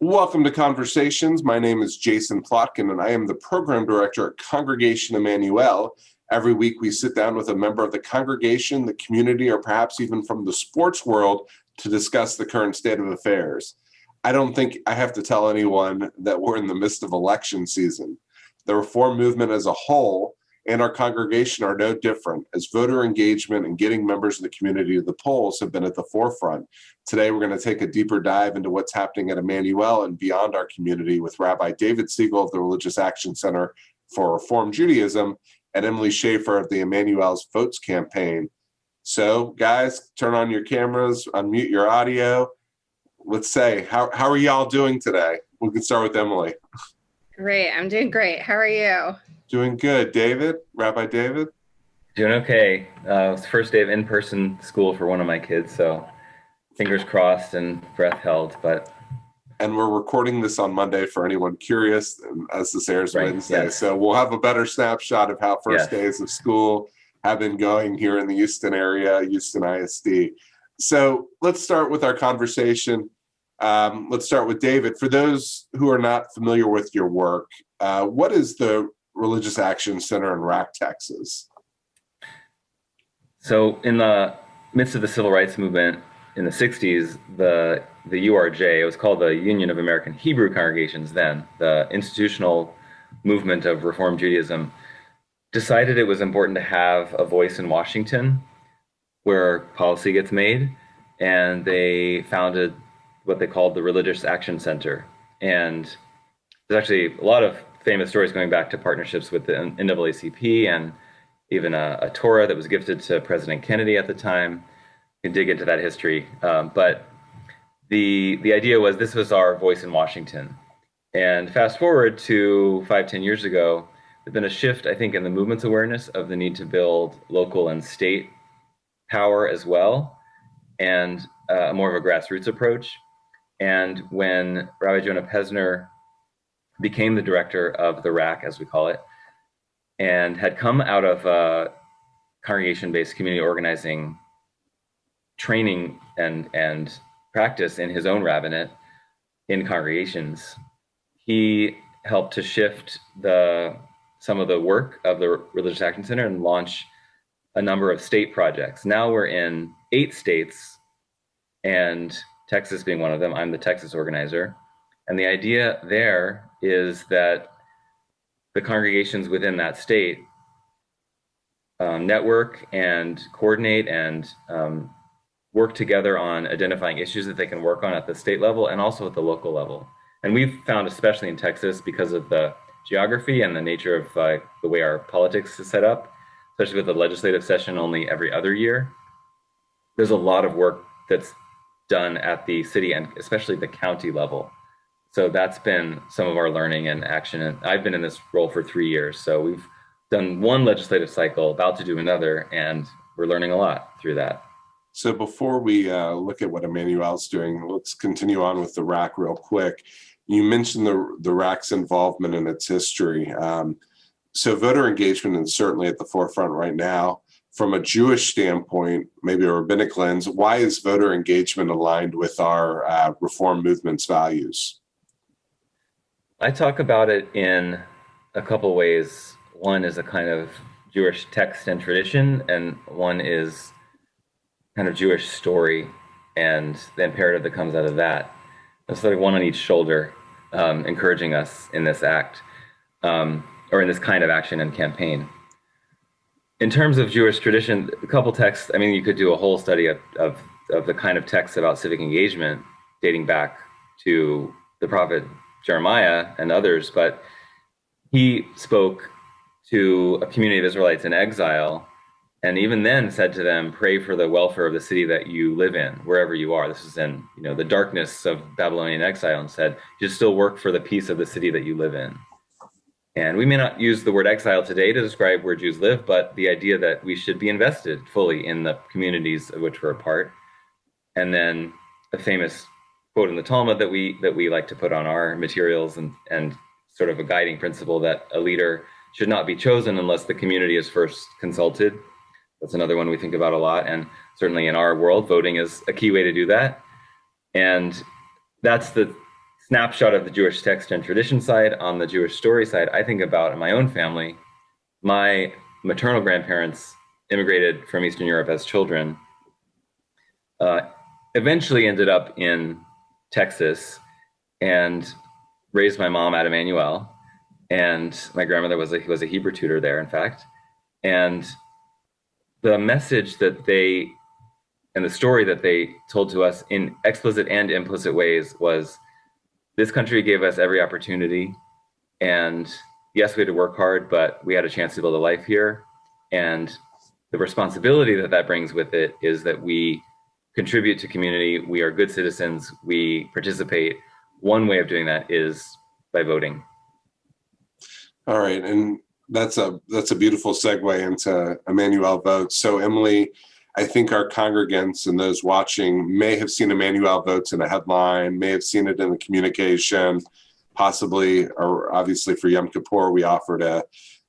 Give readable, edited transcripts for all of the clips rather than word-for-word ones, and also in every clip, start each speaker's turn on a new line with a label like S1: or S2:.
S1: Welcome to Conversations. My name is Jason Plotkin, and I am the Program Director at Congregation Emanu El. Every week we sit down with a member of the congregation, the community, or perhaps even from the sports world to discuss the current state of affairs. I don't think I have to tell anyone that we're in the midst of election season. The reform movement as a whole and our congregation are no different, as voter engagement and getting members of the community to the polls have been at the forefront. Today, we're going to take a deeper dive into what's happening at Emanu El and beyond our community with Rabbi David Segal of the Religious Action Center for Reform Judaism and Emily Schaffer of the Emanu El's Votes campaign. So, guys, turn on your cameras, unmute your audio. Let's say, how are y'all doing today? We can start with Emily.
S2: Great. I'm doing great. How are you?
S1: Doing good. David, Rabbi David?
S3: Doing okay. It's the first day of in-person school for one of my kids, so fingers crossed and breath held.
S1: And we're recording this on Monday for anyone curious, as this airs Wednesday.
S3: Yes.
S1: So we'll have a better snapshot of how first days of school have been going here in the Houston area, Houston ISD. So let's start with our conversation. Let's start with David. For those who are not familiar with your work, what is the Religious Action Center in RAC-Texas?
S3: So in the midst of the civil rights movement in the 60s, the URJ, it was called the Union of American Hebrew Congregations then, the institutional movement of Reform Judaism, decided it was important to have a voice in Washington where policy gets made, and they founded what they called the Religious Action Center. And there's actually a lot of famous stories going back to partnerships with the NAACP and even a Torah that was gifted to President Kennedy at the time. You can dig into that history. But the idea was this was our voice in Washington. And fast forward to 5-10 years ago, there's been a shift, I think, in the movement's awareness of the need to build local and state power as well, and more of a grassroots approach. And when Rabbi Jonah Pesner became the director of the RAC, as we call it, and had come out of congregation-based community organizing training and practice in his own rabbinate in congregations, he helped to shift some of the work of the Religious Action Center and launch a number of state projects. Now we're in 8 states, and Texas being one of them. I'm the Texas organizer. And the idea there is that the congregations within that state network and coordinate and work together on identifying issues that they can work on at the state level and also at the local level. And we've found, especially in Texas, because of the geography and the nature of the way our politics is set up, especially with the legislative session only every other year, there's a lot of work that's done at the city and especially the county level. So that's been some of our learning and action. And I've been in this role for 3 years. So we've done one legislative cycle, about to do another, and we're learning a lot through that.
S1: So before we look at what Emanu El's doing, let's continue on with the RAC real quick. You mentioned the RAC's involvement in its history. So voter engagement is certainly at the forefront right now. From a Jewish standpoint, maybe a rabbinic lens, why is voter engagement aligned with our reform movement's values?
S3: I talk about it in a couple ways. One is a kind of Jewish text and tradition, and one is kind of Jewish story and the imperative that comes out of that. It's sort of one on each shoulder, encouraging us in this act, or in this kind of action and campaign. In terms of Jewish tradition, a couple texts, I mean, you could do a whole study of the kind of texts about civic engagement dating back to the prophet Jeremiah and others, but he spoke to a community of Israelites in exile, and even then said to them, pray for the welfare of the city that you live in, wherever you are. This is in the darkness of Babylonian exile, and said, you should still work for the peace of the city that you live in. And we may not use the word exile today to describe where Jews live, but the idea that we should be invested fully in the communities of which we're a part. And then a famous quote in the Talmud that we like to put on our materials, and sort of a guiding principle that a leader should not be chosen unless the community is first consulted. That's another one we think about a lot. And certainly in our world, voting is a key way to do that. And that's the snapshot of the Jewish text and tradition side. On the Jewish story side, I think about in my own family, my maternal grandparents immigrated from Eastern Europe as children, eventually ended up in Texas and raised my mom at Emanu El. And my grandmother was a Hebrew tutor there, in fact. And the message that they, and the story that they told to us in explicit and implicit ways was, this country gave us every opportunity. And yes, we had to work hard, but we had a chance to build a life here. And the responsibility that that brings with it is that we contribute to community. We are good citizens. We participate. One way of doing that is by voting.
S1: All right, and that's a beautiful segue into Emanu El Votes. So Emily, I think our congregants and those watching may have seen Emanu El Votes in a headline, may have seen it in the communication, possibly, or obviously for Yom Kippur, we offered a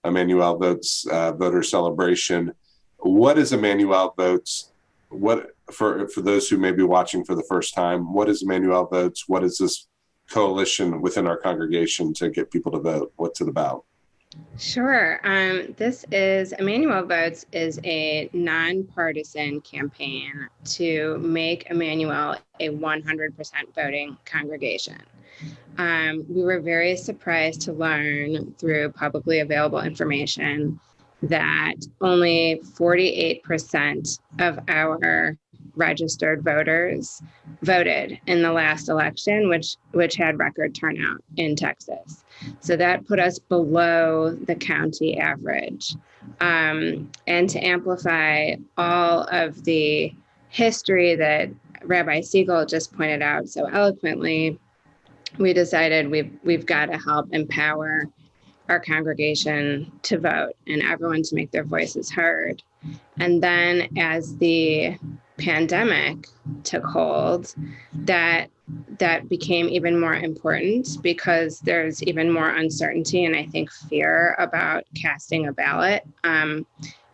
S1: Emanu El Votes voter celebration. What is Emanu El Votes? What, for those who may be watching for the first time, what is Emanu El Votes? What is this coalition within our congregation to get people to vote? What's it about?
S2: Sure. This is Emanu El Votes is a non-partisan campaign to make Emanu El a 100% voting congregation. We were very surprised to learn through publicly available information that only 48% of our registered voters voted in the last election, which had record turnout in Texas. So that put us below the county average. And to amplify all of the history that Rabbi Segal just pointed out so eloquently, we decided we've got to help empower our congregation to vote and everyone to make their voices heard. And then as the pandemic took hold, that became even more important because there's even more uncertainty and I think fear about casting a ballot.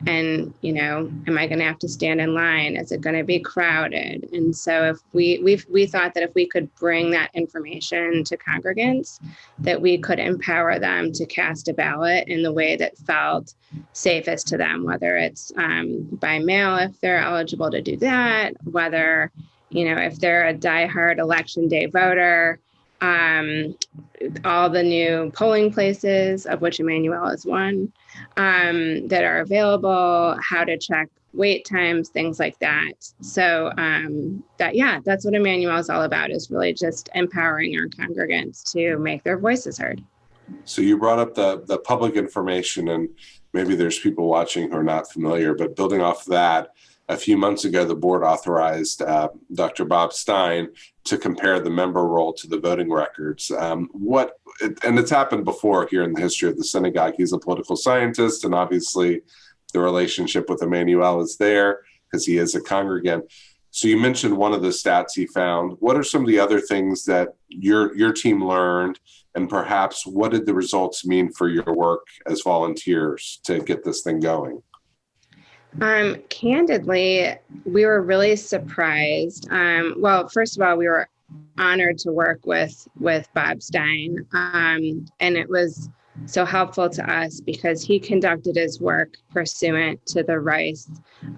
S2: And, you know, am I going to have to stand in line? Is it going to be crowded? And so if we thought that if we could bring that information to congregants, that we could empower them to cast a ballot in the way that felt safest to them, whether it's by mail, if they're eligible to do that, whether, you know, if they're a diehard election day voter, all the new polling places, of which Emanu El is one, that are available, how to check wait times, things like that. So that's what Emanu El is all about, is really just empowering our congregants to make their voices heard.
S1: So you brought up the public information, and maybe there's people watching who are not familiar, but building off that, a few months ago, the board authorized Dr. Bob Stein to compare the member roll to the voting records. And it's happened before here in the history of the synagogue. He's a political scientist, and obviously the relationship with Emanu El is there because he is a congregant. So you mentioned one of the stats he found. What are some of the other things that your team learned, and perhaps what did the results mean for your work as volunteers to get this thing going?
S2: Candidly, we were really surprised. Well, first of all, we were honored to work with Bob Stein, and it was so helpful to us because he conducted his work pursuant to the Rice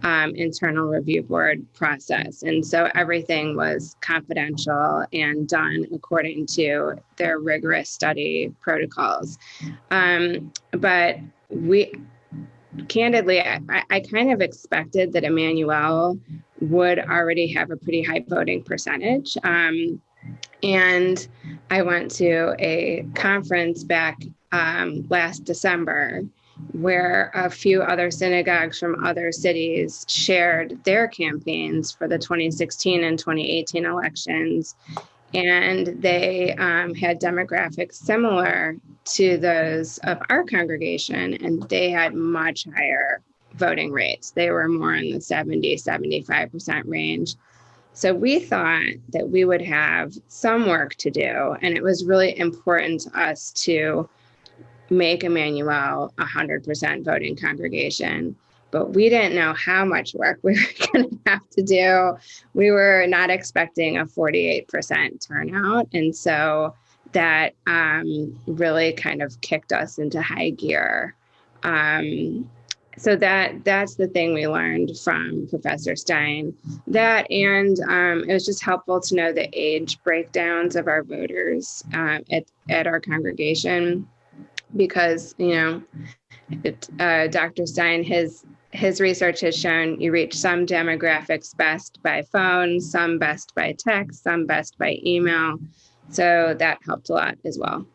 S2: internal review board process. And so everything was confidential and done according to their rigorous study protocols. But candidly, I kind of expected that Emanu El would already have a pretty high voting percentage. And I went to a conference back last December where a few other synagogues from other cities shared their campaigns for the 2016 and 2018 elections. And they had demographics similar to those of our congregation, and they had much higher voting rates. They were more in the 70-75% range. So we thought that we would have some work to do, and it was really important to us to make Emanu El a 100% voting congregation. But we didn't know how much work we were going to have to do. We were not expecting a 48% turnout. And so that really kind of kicked us into high gear. So that's the thing we learned from Professor Stein. That, and it was just helpful to know the age breakdowns of our voters at our congregation, because, you know, Dr. Stein, his research has shown you reach some demographics best by phone, some best by text, some best by email. So that helped a lot as well.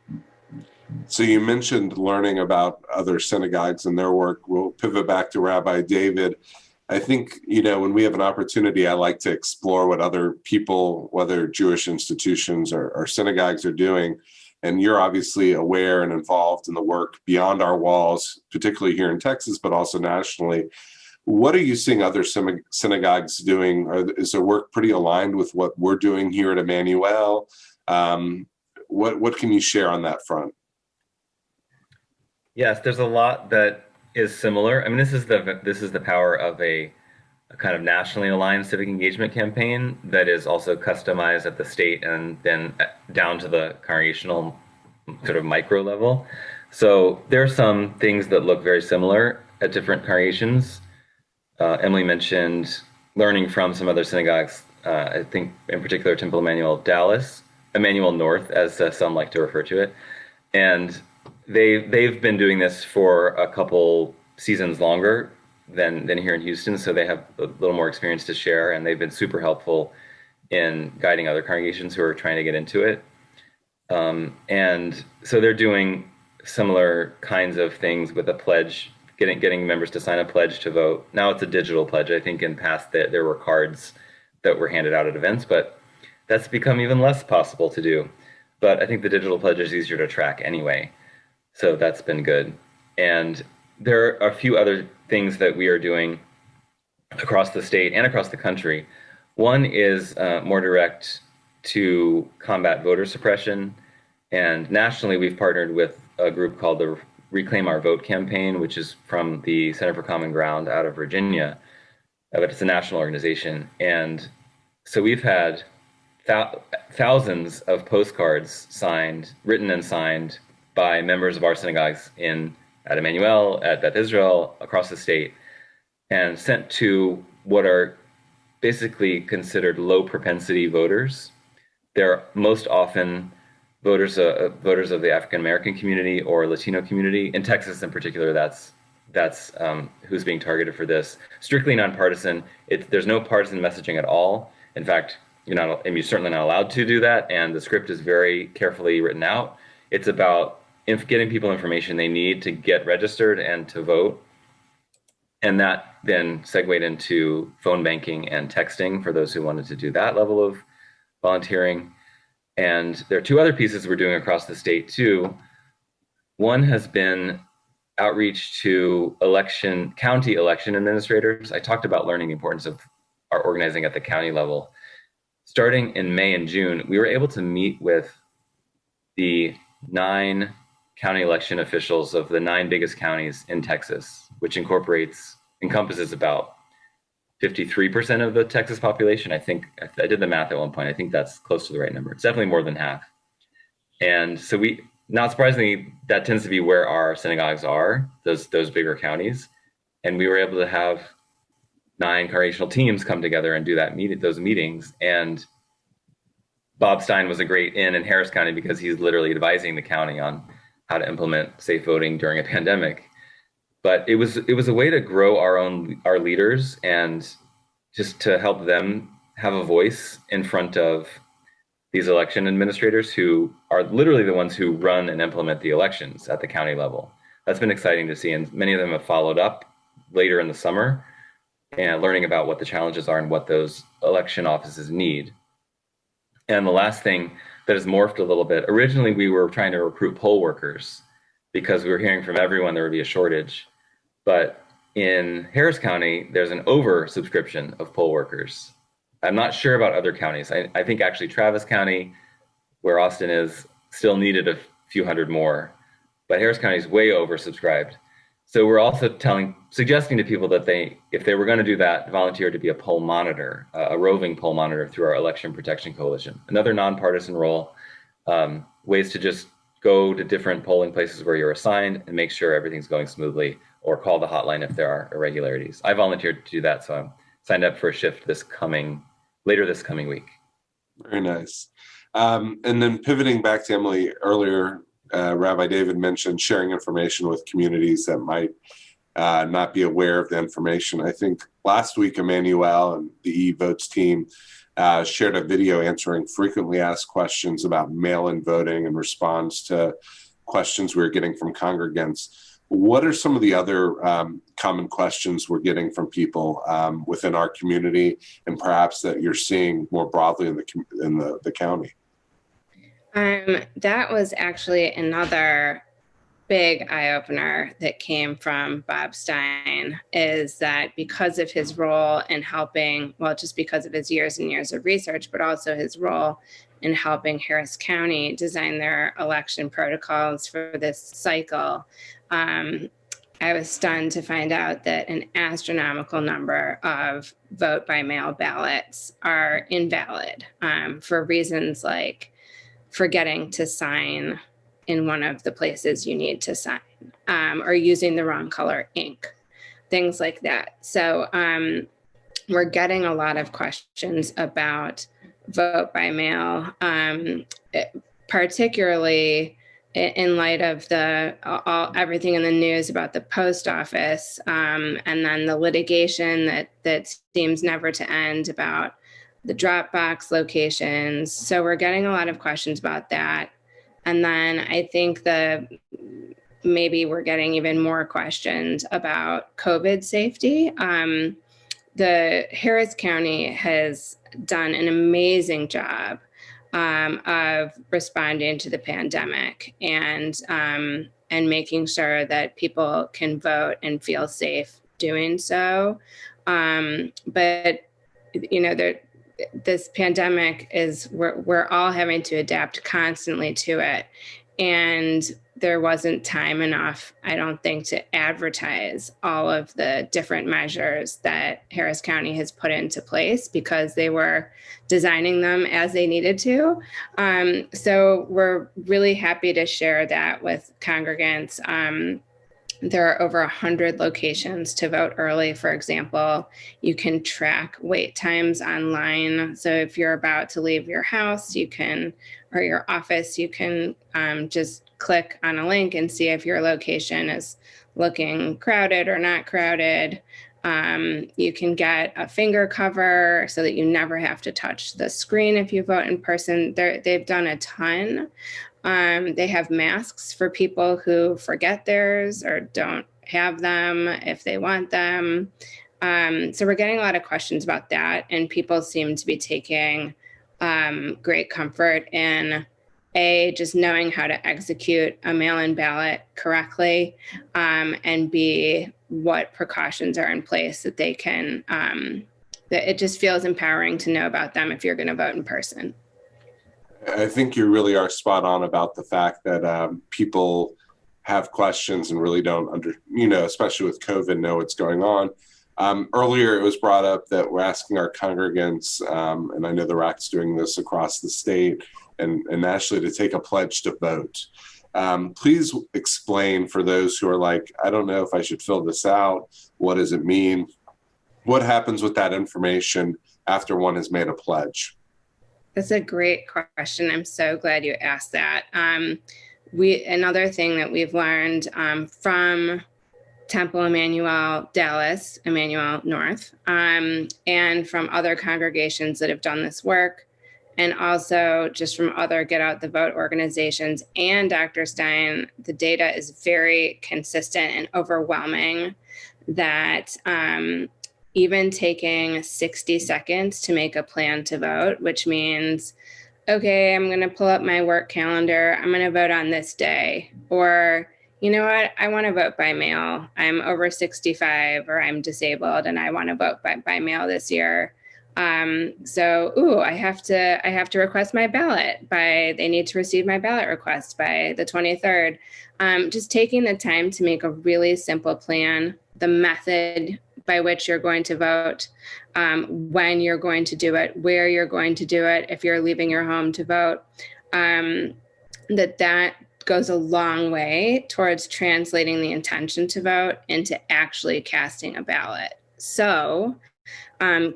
S1: So you mentioned learning about other synagogues and their work. We'll pivot back to Rabbi David. I think, you know, when we have an opportunity, I like to explore what other people, whether Jewish institutions or synagogues, are doing. And you're obviously aware and involved in the work beyond our walls, particularly here in Texas, but also nationally. What are you seeing other synagogues doing? Is their work pretty aligned with what we're doing here at Emanu El? What can you share on that front?
S3: Yes, there's a lot that is similar. I mean, this is the power of a kind of nationally aligned civic engagement campaign that is also customized at the state and then down to the congregational sort of micro level. So there are some things that look very similar at different congregations. Emily mentioned learning from some other synagogues. I think in particular Temple Emanu-El Dallas, Emanu-El North, as some like to refer to it, and they've been doing this for a couple seasons longer than here in Houston, so they have a little more experience to share, and they've been super helpful in guiding other congregations who are trying to get into it. And so they're doing similar kinds of things with a pledge, getting members to sign a pledge to vote. Now it's a digital pledge. I think in past that there were cards that were handed out at events, but that's become even less possible to do. But I think the digital pledge is easier to track anyway. So that's been good. And there are a few other things that we are doing across the state and across the country. One is more direct to combat voter suppression. And nationally, we've partnered with a group called the Reclaim Our Vote campaign, which is from the Center for Common Ground out of Virginia. But it's a national organization. And so we've had thousands of postcards written and signed by members of our synagogues at Emanu El, at Beth Israel, across the state, and sent to what are basically considered low propensity voters. They're most often voters of the African American community or Latino community. In Texas, in particular, that's who's being targeted for this. Strictly nonpartisan. There's no partisan messaging at all. In fact, you're certainly not allowed to do that, and the script is very carefully written out. It's about getting people information they need to get registered and to vote. And that then segued into phone banking and texting for those who wanted to do that level of volunteering. And there are two other pieces we're doing across the state too. One has been outreach to county election administrators. I talked about learning the importance of our organizing at the county level. Starting in May and June, we were able to meet with the 9 county election officials of the 9 biggest counties in Texas, which encompasses about 53% of the Texas population. I think I did the math at one point. I think that's close to the right number. It's definitely more than half. And so not surprisingly, that tends to be where our synagogues are, those bigger counties. And we were able to have 9 congregational teams come together and do those meetings. And Bob Stein was a great in Harris County because he's literally advising the county on how to implement safe voting during a pandemic. But it was a way to grow our leaders and just to help them have a voice in front of these election administrators who are literally the ones who run and implement the elections at the county level. That's been exciting to see, and many of them have followed up later in the summer and learning about what the challenges are and what those election offices need. And the last thing that has morphed a little bit, originally we were trying to recruit poll workers because we were hearing from everyone there would be a shortage. But in Harris County, there's an oversubscription of poll workers. I'm not sure about other counties. I think actually Travis County, where Austin is, still needed a few hundred more, but Harris County is way oversubscribed. So we're also suggesting to people that if they were going to do that, volunteer to be a poll monitor, a roving poll monitor through our Election Protection Coalition, another nonpartisan role ways to just go to different polling places where you're assigned and make sure everything's going smoothly, or call the hotline if there are irregularities. I volunteered to do that, so I'm signed up for a shift later this coming week.
S1: Very nice. And then pivoting back to Emily earlier, Rabbi David mentioned sharing information with communities that might not be aware of the information. I think last week, Emanu El and the eVotes team shared a video answering frequently asked questions about mail-in voting in response to questions we were getting from congregants. What are some of the other common questions we're getting from people within our community, and perhaps that you're seeing more broadly in the county?
S2: That was actually another big eye-opener that came from Bob Stein, is that because of his role in helping, well, just because of his years and years of research, but also his role in helping Harris County design their election protocols for this cycle, I was stunned to find out that an astronomical number of vote-by-mail ballots are invalid for reasons like forgetting to sign in one of the places you need to sign, or using the wrong color ink, things like that. So we're getting a lot of questions about vote by mail, particularly in light of everything in the news about the post office, and then the litigation that seems never to end about the drop box locations. So we're getting a lot of questions about that. And then I think maybe we're getting even more questions about COVID safety. The Harris County has done an amazing job of responding to the pandemic and making sure that people can vote and feel safe doing so. But this pandemic we're all having to adapt constantly to it. And there wasn't time enough, I don't think, to advertise all of the different measures that Harris County has put into place because they were designing them as they needed to. So we're really happy to share that with congregants. There are over 100 locations to vote early, for example. You can track wait times online. So if you're about to leave your house, or your office, you can just click on a link and see if your location is looking crowded or not crowded. You can get a finger cover so that you never have to touch the screen if you vote in person. They've done a ton. They have masks for people who forget theirs or don't have them if they want them. So we're getting a lot of questions about that, and people seem to be taking great comfort in just knowing how to execute a mail-in ballot correctly, and B, what precautions are in place that they can, that it just feels empowering to know about them if you're going to vote in person.
S1: I think you really are spot on about the fact that people have questions and really don't especially with COVID, know what's going on. Earlier, it was brought up that we're asking our congregants, and I know the RAC's doing this across the state and nationally, to take a pledge to vote. Please explain for those who are like, I don't know if I should fill this out. What does it mean? What happens with that information after one has made a pledge?
S2: That's a great question. I'm so glad you asked that. Another thing that we've learned from Temple Emanu El Dallas, Emanu El North, and from other congregations that have done this work, and also just from other Get Out the Vote organizations and Dr. Stein, the data is very consistent and overwhelming that even taking 60 seconds to make a plan to vote, which means, okay, I'm going to pull up my work calendar. I'm going to vote on this day. Or, you know what? I want to vote by mail. I'm over 65 or I'm disabled and I want to vote by mail this year. I have to request my ballot they need to receive my ballot request by the 23rd. Just taking the time to make a really simple plan, the method by which you're going to vote, when you're going to do it, where you're going to do it, if you're leaving your home to vote, that goes a long way towards translating the intention to vote into actually casting a ballot. So,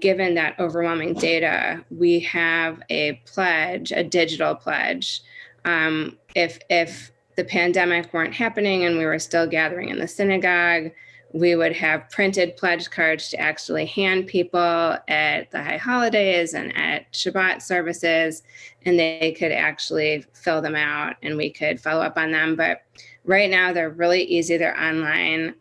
S2: given that overwhelming data, we have a pledge, a digital pledge. If the pandemic weren't happening and we were still gathering in the synagogue, we would have printed pledge cards to actually hand people at the high holidays and at Shabbat services, and they could actually fill them out and we could follow up on them. But right now they're really easy. They're online.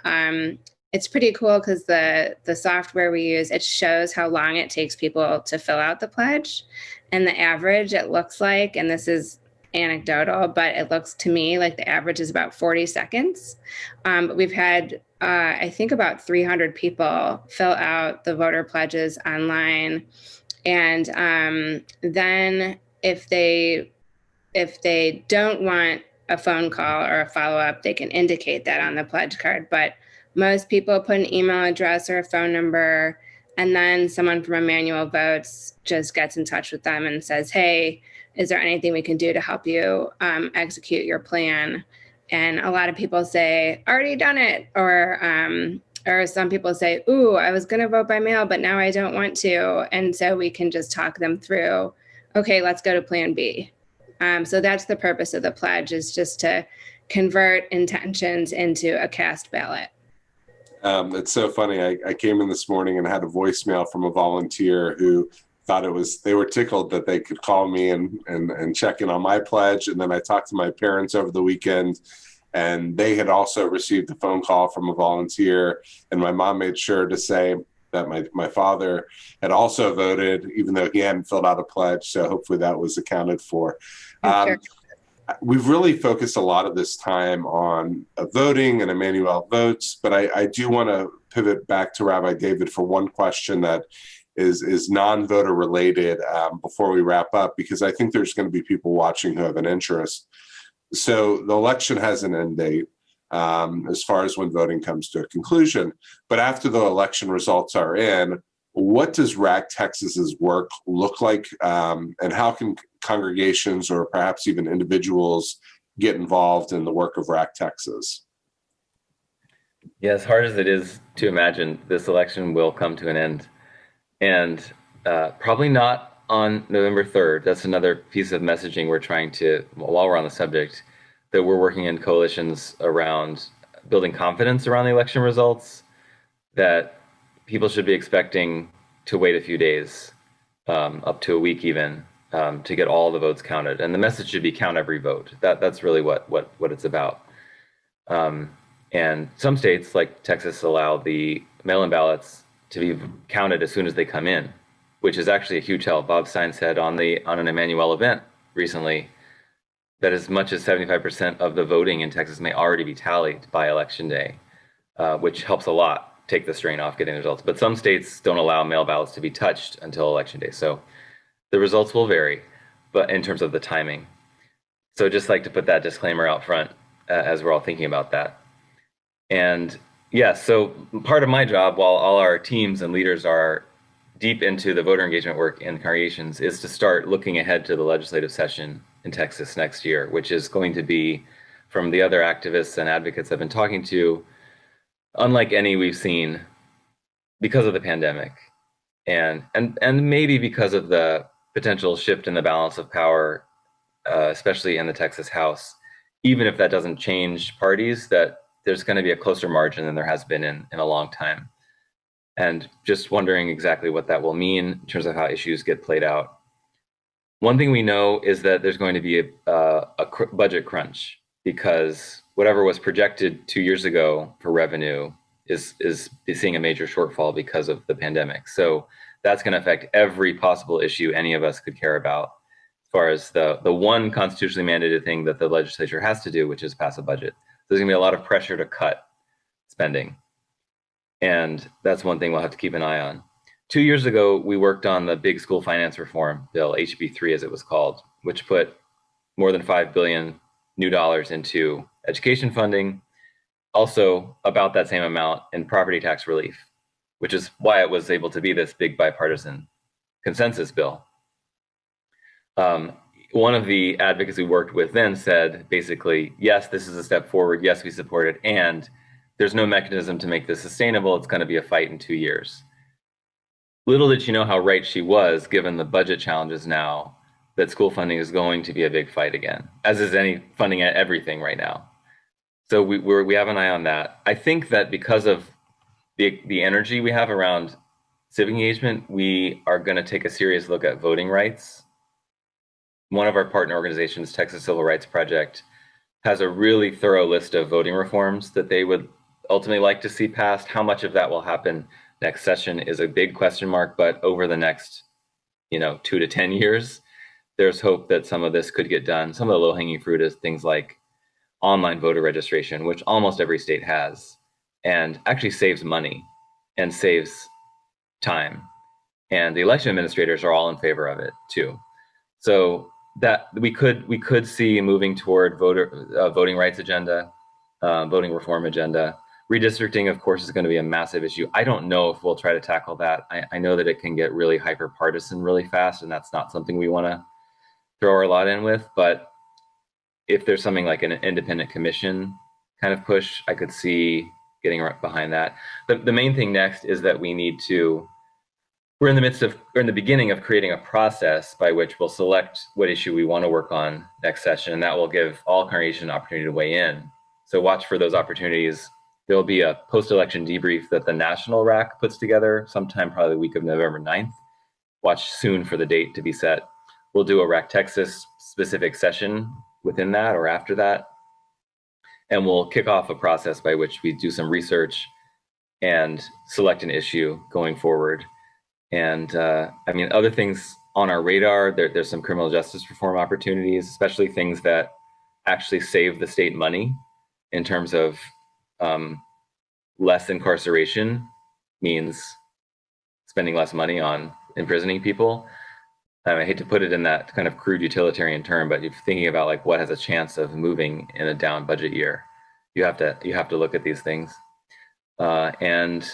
S2: It's pretty cool because the software we use, it shows how long it takes people to fill out the pledge. And the average, it looks like, and this is anecdotal, but it looks to me like the average is about 40 seconds. But we've had, I think, about 300 people fill out the voter pledges online. And then if they don't want a phone call or a follow-up, they can indicate that on the pledge card. But most people put an email address or a phone number, and then someone from Emanu El Votes just gets in touch with them and says, hey, is there anything we can do to help you execute your plan? And a lot of people say, already done it. Or some people say, ooh, I was going to vote by mail, but now I don't want to. And so we can just talk them through, okay, let's go to plan B. So that's the purpose of the pledge, is just to convert intentions into a cast ballot.
S1: It's so funny. I came in this morning and had a voicemail from a volunteer who thought they were tickled that they could call me and check in on my pledge. And then I talked to my parents over the weekend, and they had also received a phone call from a volunteer. And my mom made sure to say that my father had also voted, even though he hadn't filled out a pledge. So hopefully that was accounted for.
S2: Sure.
S1: We've really focused a lot of this time on voting and Emanu El Votes, but I do want to pivot back to Rabbi David for one question that is non-voter related before we wrap up, because I think there's going to be people watching who have an interest. So the election has an end date as far as when voting comes to a conclusion, but after the election results are in, what does RAC-Texas's work look like, and how can congregations or perhaps even individuals get involved in the work of RAC-Texas?
S3: Yeah, as hard as it is to imagine, this election will come to an end, and probably not on November 3rd. That's another piece of messaging we're trying to, while we're on the subject, that we're working in coalitions around building confidence around the election results, that people should be expecting to wait a few days, up to a week even, to get all the votes counted. And the message should be count every vote. That's really what it's about. And some states, like Texas, allow the mail-in ballots to be counted as soon as they come in, which is actually a huge help. Bob Stein said on an Emanu El event recently that as much as 75% of the voting in Texas may already be tallied by Election Day, which helps a lot take the strain off getting the results. But some states don't allow mail ballots to be touched until Election Day. So the results will vary, but in terms of the timing. So just like to put that disclaimer out front as we're all thinking about that. And yeah, so part of my job, while all our teams and leaders are deep into the voter engagement work in congregations, is to start looking ahead to the legislative session in Texas next year, which is going to be, from the other activists and advocates I've been talking to, unlike any we've seen because of the pandemic, and maybe because of the potential shift in the balance of power, especially in the Texas House. Even if that doesn't change parties, that there's going to be a closer margin than there has been in a long time. And just wondering exactly what that will mean in terms of how issues get played out. One thing we know is that there's going to be a budget crunch, because whatever was projected 2 years ago for revenue is seeing a major shortfall because of the pandemic. So that's going to affect every possible issue any of us could care about, as far as the one constitutionally mandated thing that the legislature has to do, which is pass a budget. There's going to be a lot of pressure to cut spending. And that's one thing we'll have to keep an eye on. 2 years ago, we worked on the big school finance reform bill, HB 3 as it was called, which put more than $5 billion new dollars into education funding, also about that same amount in property tax relief, which is why it was able to be this big bipartisan consensus bill. one of the advocates we worked with then said, basically, yes, this is a step forward. Yes, we support it. And there's no mechanism to make this sustainable. It's going to be a fight in 2 years. Little did she know how right she was, given the budget challenges now, that school funding is going to be a big fight again, as is any funding at everything right now. So we have an eye on that. I think that because of the energy we have around civic engagement, we are going to take a serious look at voting rights. One of our partner organizations, Texas Civil Rights Project, has a really thorough list of voting reforms that they would ultimately like to see passed. How much of that will happen next session is a big question mark, but over the next 2 to 10 years, there's hope that some of this could get done. Some of the low-hanging fruit is things like online voter registration, which almost every state has, and actually saves money and saves time. And the election administrators are all in favor of it too. So that we could see moving toward voting rights agenda, voting reform agenda. Redistricting, of course, is going to be a massive issue. I don't know if we'll try to tackle that. I know that it can get really hyper-partisan really fast, and that's not something we want to throw our lot in with. But if there's something like an independent commission kind of push, I could see getting right behind that. The main thing next is that we're in the beginning of creating a process by which we'll select what issue we want to work on next session, and that will give all congregation an opportunity to weigh in. So watch for those opportunities. There'll be a post-election debrief that the national RAC puts together sometime probably the week of November 9th. Watch soon for the date to be set. We'll do a RAC-Texas specific session within that or after that. And we'll kick off a process by which we do some research and select an issue going forward. And other things on our radar, there's some criminal justice reform opportunities, especially things that actually save the state money in terms of less incarceration means spending less money on imprisoning people. I hate to put it in that kind of crude utilitarian term, but if you're thinking about like what has a chance of moving in a down budget year, you have to look at these things. And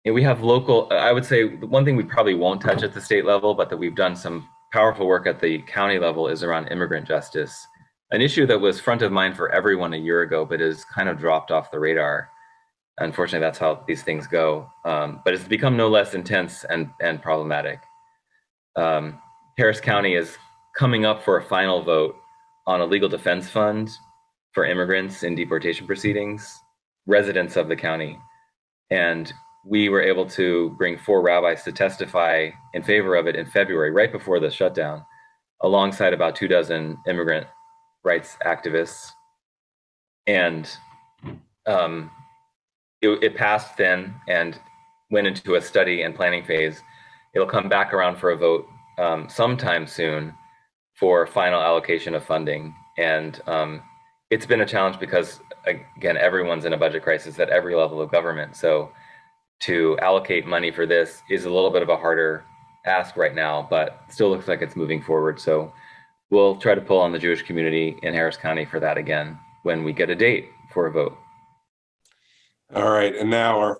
S3: we have local, I would say the one thing we probably won't touch at the state level, but that we've done some powerful work at the county level is around immigrant justice, an issue that was front of mind for everyone a year ago, but is kind of dropped off the radar. Unfortunately, that's how these things go. But it's become no less intense and problematic. Harris County is coming up for a final vote on a legal defense fund for immigrants in deportation proceedings, residents of the county. And we were able to bring 4 rabbis to testify in favor of it in February, right before the shutdown, alongside about 24 immigrant rights activists. And it passed then and went into a study and planning phase. It'll come back around for a vote sometime soon for final allocation of funding. And it's been a challenge because, again, everyone's in a budget crisis at every level of government. So to allocate money for this is a little bit of a harder ask right now, but still looks like it's moving forward. So we'll try to pull on the Jewish community in Harris County for that again when we get a date for a vote.
S1: All right, and now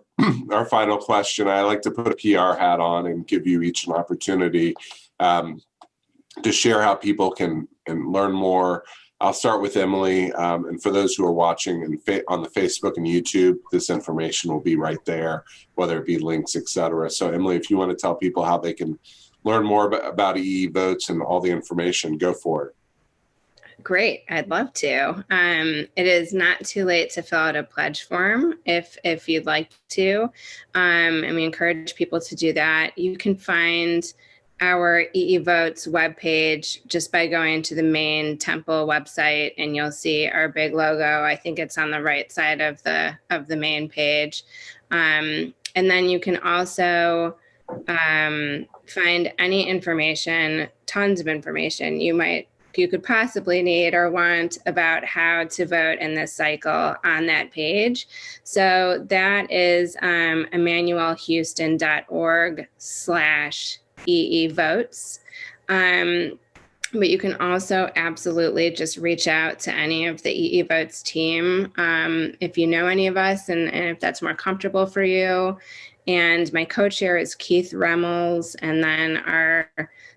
S1: our final question. I like to put a PR hat on and give you each an opportunity to share how people can learn more. I'll start with Emily, and for those who are watching on the Facebook and YouTube, this information will be right there, whether it be links, etc. So Emily, if you want to tell people how they can learn more about EE votes and all the information, go for it.
S2: Great, I'd love to. It is not too late to fill out a pledge form if you'd like to, and we encourage people to do that. You can find our EE Votes webpage just by going to the main temple website, and you'll see our big logo. I think it's on the right side of the main page, and then you can also find any information, tons of information you could possibly need or want about how to vote in this cycle on that page. So that is emmanuelhouston.org/EE Votes. But you can also absolutely just reach out to any of the EE Votes team if you know any of us and if that's more comfortable for you. And my co-chair is Keith Remmels. And then our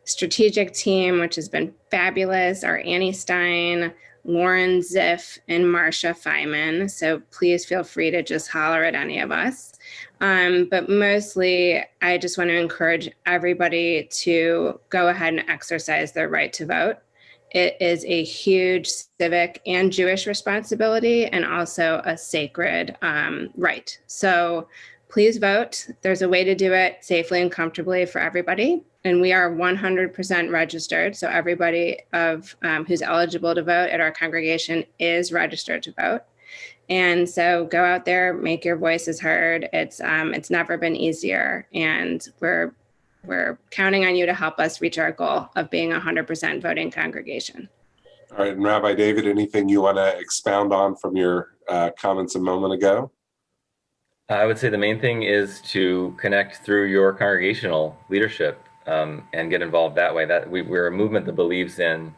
S2: strategic team, which has been fabulous, are Annie Stein, Lauren Ziff, and Marcia Feynman. So please feel free to just holler at any of us. But mostly, I just want to encourage everybody to go ahead and exercise their right to vote. It is a huge civic and Jewish responsibility and also a sacred right. So please vote. There's a way to do it safely and comfortably for everybody. And we are 100% registered. So everybody who's eligible to vote at our congregation is registered to vote. And so go out there, make your voices heard. It's never been easier. And we're counting on you to help us reach our goal of being a 100% voting congregation.
S1: All right. And Rabbi David, anything you want to expound on from your comments a moment ago?
S3: I would say the main thing is to connect through your congregational leadership and get involved that way. That we're a movement that believes in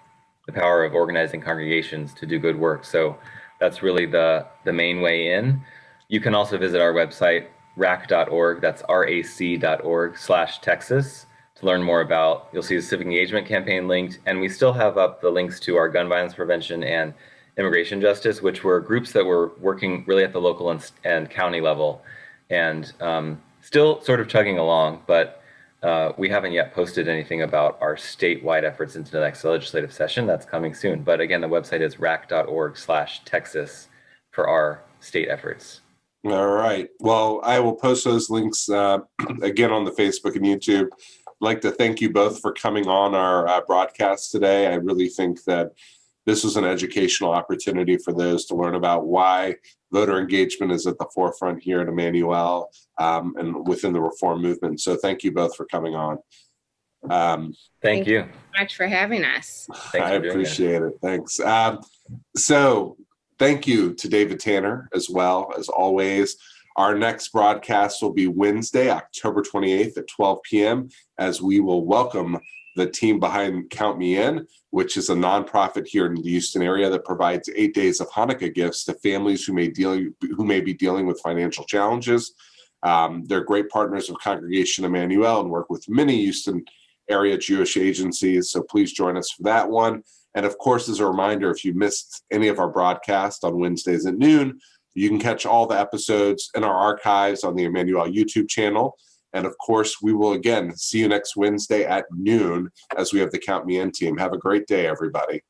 S3: the power of organizing congregations to do good work. So that's really the main way in. You can also visit our website, RAC.org. That's RAC.org/Texas to learn more about. You'll see the civic engagement campaign linked, and we still have up the links to our gun violence prevention and immigration justice, which were groups that were working really at the local and county level, and still sort of chugging along, but we haven't yet posted anything about our statewide efforts into the next legislative session. That's coming soon. But again, the website is RAC.org/Texas for our state efforts.
S1: All right. Well, I will post those links again on the Facebook and YouTube. I'd like to thank you both for coming on our broadcast today. I really think that this was an educational opportunity for those to learn about why voter engagement is at the forefront here in Emanu El and within the reform movement. So thank you both for coming on.
S3: Thank you
S2: so much for having us.
S1: I appreciate it. Thanks. So thank you to David Tanner as well, as always. Our next broadcast will be Wednesday, October 28th at 12 p.m. as we will welcome the team behind Count Me In, which is a nonprofit here in the Houston area that provides 8 days of Hanukkah gifts to families who may be dealing with financial challenges. They're great partners of Congregation Emanu El and work with many Houston area Jewish agencies. So please join us for that one. And of course, as a reminder, if you missed any of our broadcasts on Wednesdays at noon, you can catch all the episodes in our archives on the Emanu El YouTube channel. And of course, we will again see you next Wednesday at noon as we have the Count Me In team. Have a great day, everybody.